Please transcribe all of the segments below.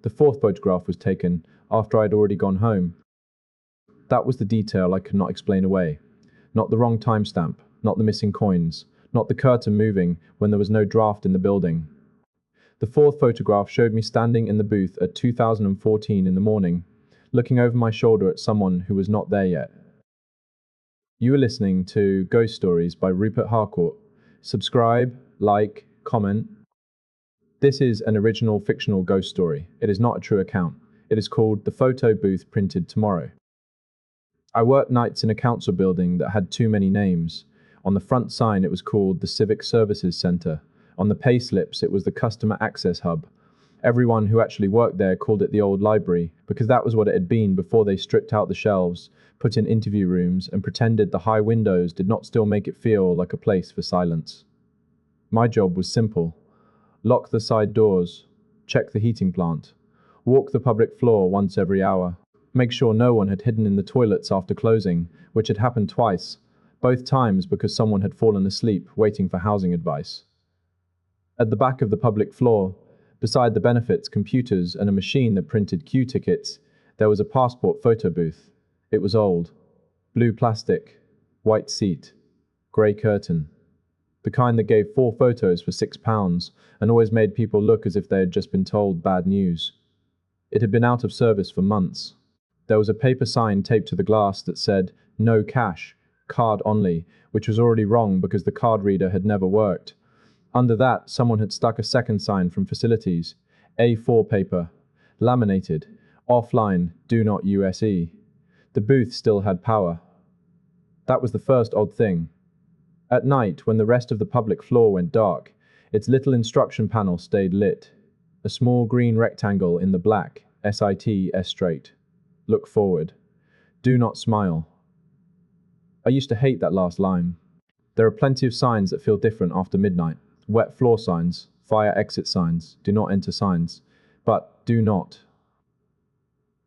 The fourth photograph was taken after I had already gone home. That was the detail I could not explain away. Not the wrong timestamp, not the missing coins, not the curtain moving when there was no draft in the building. The fourth photograph showed me standing in the booth at 2014 in the morning, looking over my shoulder at someone who was not there yet. You are listening to Ghost Stories by Rupert Harcourt. Subscribe, like, comment. This is an original fictional ghost story. It is not a true account. It is called The Photo Booth Printed Tomorrow. I worked nights in a council building that had too many names. On the front sign it was called the Civic Services Centre. On the pay slips it was the Customer Access Hub. Everyone who actually worked there called it the old library, because that was what it had been before they stripped out the shelves, put in interview rooms, and pretended the high windows did not still make it feel like a place for silence. My job was simple. Lock the side doors, check the heating plant, walk the public floor once every hour, make sure no one had hidden in the toilets after closing, which had happened twice, both times because someone had fallen asleep waiting for housing advice. At the back of the public floor, beside the benefits computers and a machine that printed queue tickets, there was a passport photo booth. It was old. Blue plastic, white seat, grey curtain. The kind that gave 4 photos for £6 and always made people look as if they had just been told bad news. It had been out of service for months. There was a paper sign taped to the glass that said, "No cash, card only," which was already wrong because the card reader had never worked. Under that, someone had stuck a second sign from facilities, A4 paper, laminated, offline, do not USE. The booth still had power. That was the first odd thing. At night, when the rest of the public floor went dark, its little instruction panel stayed lit. A small green rectangle in the black, SIT S straight. Look forward. Do not smile. I used to hate that last line. There are plenty of signs that feel different after midnight. Wet floor signs, fire exit signs, do not enter signs. But do not.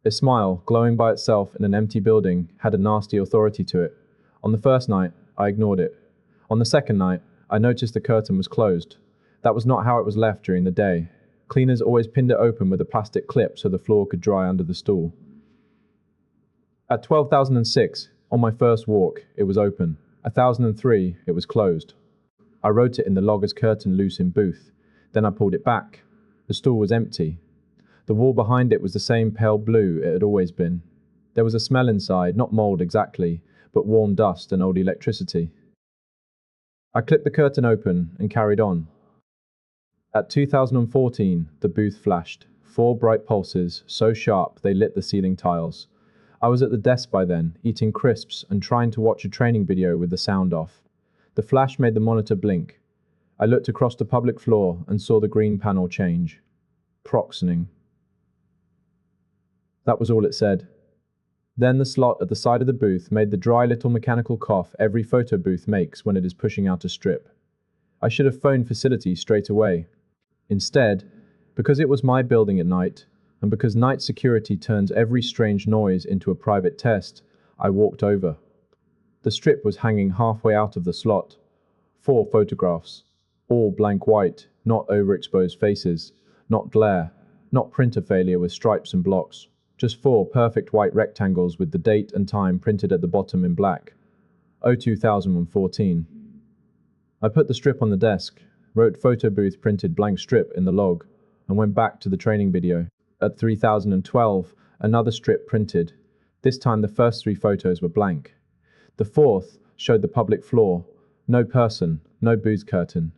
A smile, glowing by itself in an empty building, had a nasty authority to it. On the first night, I ignored it. On the second night, I noticed the curtain was closed. That was not how it was left during the day. Cleaners always pinned it open with a plastic clip so the floor could dry under the stool. At 12,006, on my first walk, it was open. 1,003, it was closed. I wrote it in the logger's curtain loose in booth. Then I pulled it back. The stool was empty. The wall behind it was the same pale blue it had always been. There was a smell inside, not mold exactly, but warm dust and old electricity. I clipped the curtain open and carried on. At 2014, the booth flashed. 4 bright pulses, so sharp they lit the ceiling tiles. I was at the desk by then, eating crisps and trying to watch a training video with the sound off. The flash made the monitor blink. I looked across the public floor and saw the green panel change. Proxening. That was all it said. Then the slot at the side of the booth made the dry little mechanical cough every photo booth makes when it is pushing out a strip. I should have phoned facilities straight away. Instead, because it was my building at night, and because night security turns every strange noise into a private test, I walked over. The strip was hanging halfway out of the slot. 4 photographs, all blank white, not overexposed faces, not glare, not printer failure with stripes and blocks. Just 4 perfect white rectangles with the date and time printed at the bottom in black. 2014. I put the strip on the desk, wrote photo booth printed blank strip in the log, and went back to the training video. At 3012, another strip printed. This time the first 3 photos were blank. The 4th showed the public floor. No person, no booth curtain.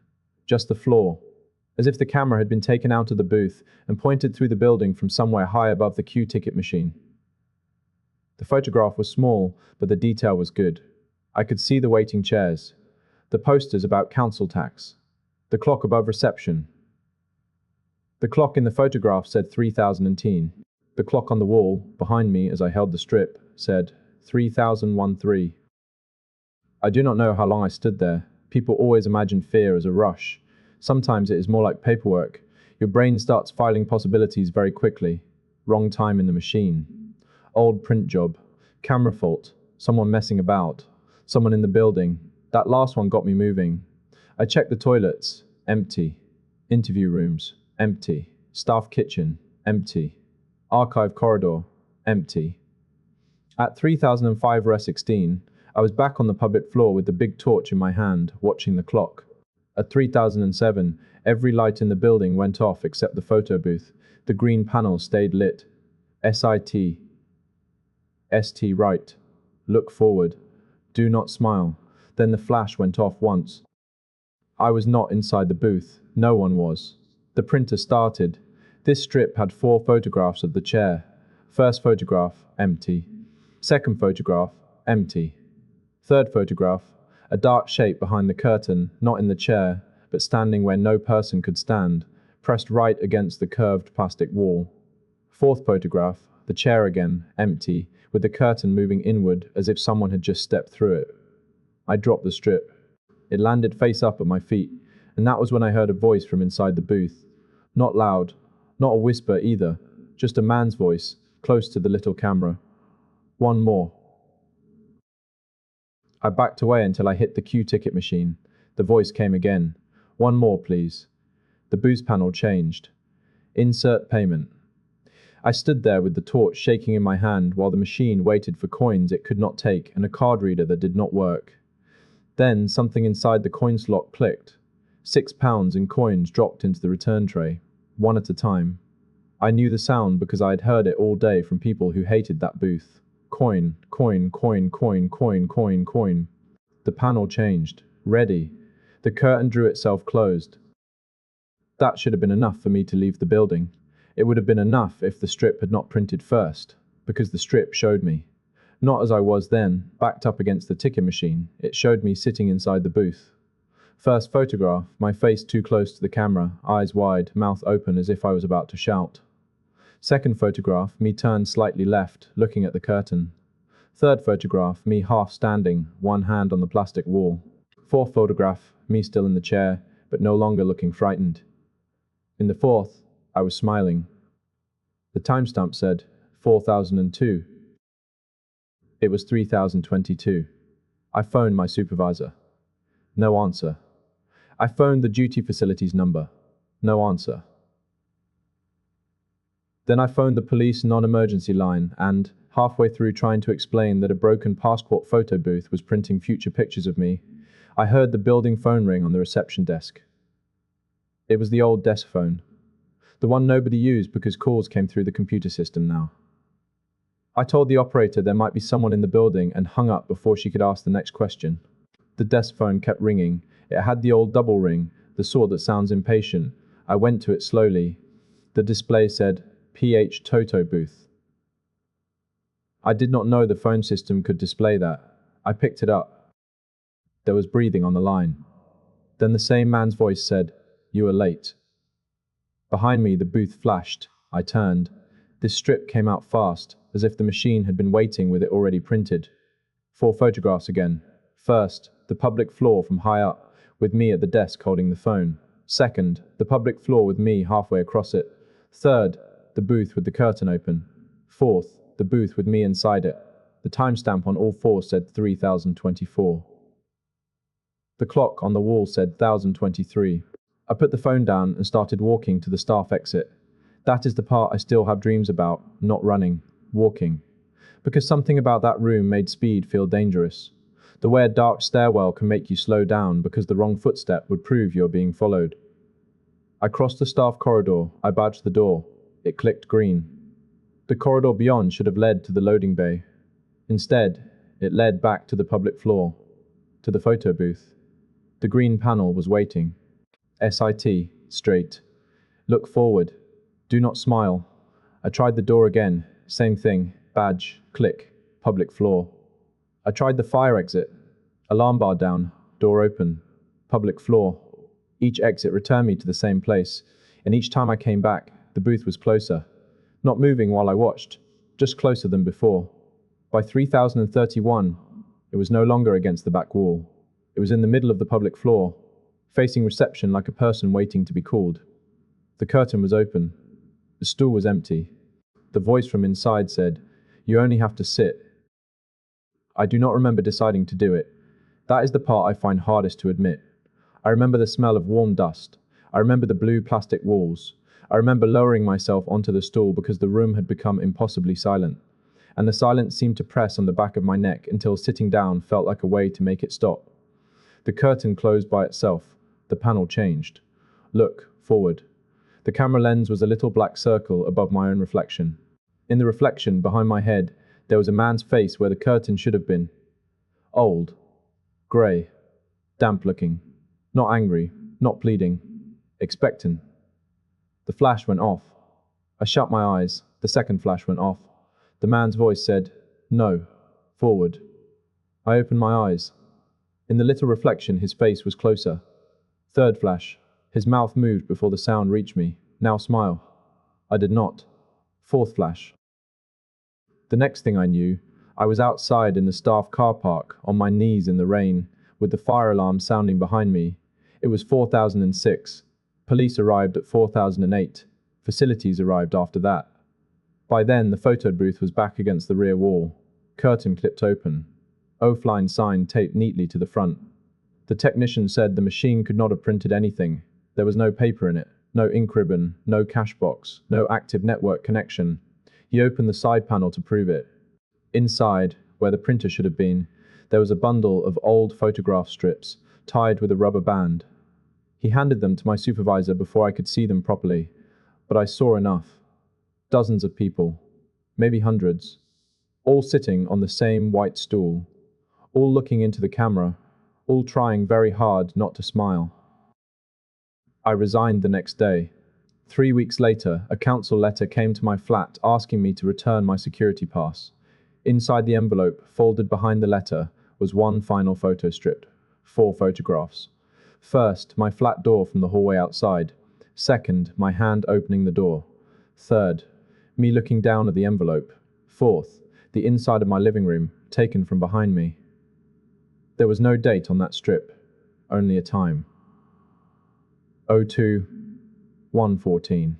Just the floor. As if the camera had been taken out of the booth and pointed through the building from somewhere high above the queue ticket machine. The photograph was small, but the detail was good. I could see the waiting chairs, the posters about council tax, the clock above reception. The clock in the photograph said 3010. The clock on the wall, behind me as I held the strip, said 3013. I do not know how long I stood there. People always imagine fear as a rush. Sometimes it is more like paperwork. Your brain starts filing possibilities very quickly. Wrong time in the machine. Old print job. Camera fault. Someone messing about. Someone in the building. That last one got me moving. I checked the toilets. Empty. Interview rooms. Empty. Staff kitchen. empty. Archive corridor, empty. At 3005-16, I was back on the public floor with the big torch in my hand, watching the clock. At 3007, every light in the building went off except the photo booth. The green panel stayed lit. SIT. ST right. Look forward. Do not smile. Then the flash went off once. I was not inside the booth. No one was. The printer started. This strip had 4 photographs of the chair. First photograph, empty. Second photograph, empty. Third photograph, a dark shape behind the curtain, not in the chair, but standing where no person could stand, pressed right against the curved plastic wall. Fourth photograph, the chair again, empty, with the curtain moving inward as if someone had just stepped through it. I dropped the strip. It landed face up at my feet, and that was when I heard a voice from inside the booth. Not loud, not a whisper either, just a man's voice, close to the little camera. One more. I backed away until I hit the queue ticket machine. The voice came again. One more, please. The booth panel changed. Insert payment. I stood there with the torch shaking in my hand while the machine waited for coins it could not take and a card reader that did not work. Then something inside the coin slot clicked. £6 in coins dropped into the return tray, one at a time. I knew the sound because I had heard it all day from people who hated that booth. Coin, coin, coin, coin, coin, coin, coin. The panel changed. Ready. The curtain drew itself closed. That should have been enough for me to leave the building. It would have been enough if the strip had not printed first, because the strip showed me. Not as I was then, backed up against the ticket machine. It showed me sitting inside the booth. First photograph, my face too close to the camera, eyes wide, mouth open as if I was about to shout. Second photograph, me turned slightly left, looking at the curtain. Third photograph, me half standing, one hand on the plastic wall. Fourth photograph, me still in the chair, but no longer looking frightened. In the fourth, I was smiling. The timestamp said 4002. It was 3022. I phoned my supervisor. No answer. I phoned the duty facilities number. No answer. Then I phoned the police non-emergency line and, halfway through trying to explain that a broken passport photo booth was printing future pictures of me, I heard the building phone ring on the reception desk. It was the old desk phone. The one nobody used because calls came through the computer system now. I told the operator there might be someone in the building and hung up before she could ask the next question. The desk phone kept ringing. It had the old double ring, the sort that sounds impatient. I went to it slowly. The display said, PH Toto booth. I did not know the phone system could display that. I picked it up. There was breathing on the line. Then the same man's voice said, You are late. Behind me, the booth flashed. I turned. This strip came out fast, as if the machine had been waiting with it already printed. 4 photographs again. First, the public floor from high up, with me at the desk holding the phone. Second, the public floor with me halfway across it. Third, the booth with the curtain open. Fourth, the booth with me inside it. The timestamp on all 4 said 3024. The clock on the wall said 1023. I put the phone down and started walking to the staff exit. That is the part I still have dreams about, not running, walking. Because something about that room made speed feel dangerous. The way a dark stairwell can make you slow down because the wrong footstep would prove you're being followed. I crossed the staff corridor. I badged the door. It clicked green. The corridor beyond should have led to the loading bay. Instead, it led back to the public floor, to the photo booth. The green panel was waiting. SIT, straight. Look forward. Do not smile. I tried the door again. Same thing. Badge, click, public floor. I tried the fire exit. Alarm bar down, door open, public floor. Each exit returned me to the same place, and each time I came back, the booth was closer. Not moving while I watched, just closer than before. By 3031, it was no longer against the back wall. It was in the middle of the public floor, facing reception like a person waiting to be called. The curtain was open. The stool was empty. The voice from inside said, You only have to sit. I do not remember deciding to do it. That is the part I find hardest to admit. I remember the smell of warm dust. I remember the blue plastic walls. I remember lowering myself onto the stool because the room had become impossibly silent, and the silence seemed to press on the back of my neck until sitting down felt like a way to make it stop. The curtain closed by itself. The panel changed. Look, forward. The camera lens was a little black circle above my own reflection. In the reflection, behind my head, there was a man's face where the curtain should have been. Old. Grey. Damp-looking. Not angry. Not pleading. Expectant. The flash went off. I shut my eyes. The second flash went off. The man's voice said, "No. Forward." I opened my eyes. In the little reflection, his face was closer. Third flash. His mouth moved before the sound reached me. "Now smile." I did not. Fourth flash. The next thing I knew, I was outside in the staff car park, on my knees in the rain, with the fire alarm sounding behind me. It was 4006. Police arrived at 4008. Facilities arrived after that. By then, the photo booth was back against the rear wall. Curtain clipped open. Offline sign taped neatly to the front. The technician said the machine could not have printed anything. There was no paper in it, no ink ribbon, no cash box, no active network connection. He opened the side panel to prove it. Inside, where the printer should have been, there was a bundle of old photograph strips, tied with a rubber band. He handed them to my supervisor before I could see them properly, but I saw enough. Dozens of people, maybe hundreds, all sitting on the same white stool, all looking into the camera, all trying very hard not to smile. I resigned the next day. 3 weeks later, a council letter came to my flat asking me to return my security pass. Inside the envelope, folded behind the letter, was one final photo strip. 4 photographs. First, my flat door from the hallway outside. Second, my hand opening the door. Third, me looking down at the envelope. Fourth, the inside of my living room, taken from behind me. There was no date on that strip, only a time. 02-114.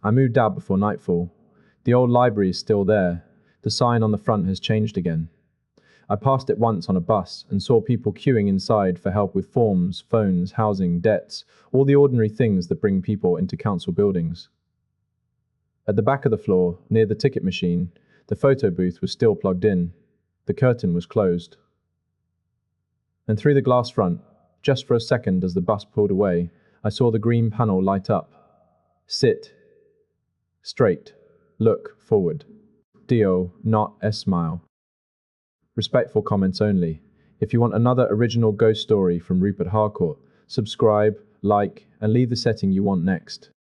I moved out before nightfall. The old library is still there. The sign on the front has changed again. I passed it once on a bus and saw people queuing inside for help with forms, phones, housing, debts, all the ordinary things that bring people into council buildings. At the back of the floor, near the ticket machine, the photo booth was still plugged in. The curtain was closed. And through the glass front, just for a second as the bus pulled away, I saw the green panel light up. Sit. Straight. Look forward. D.O., not S-smile. Respectful comments only. If you want another original ghost story from Rupert Harcourt, subscribe, like, and leave the setting you want next.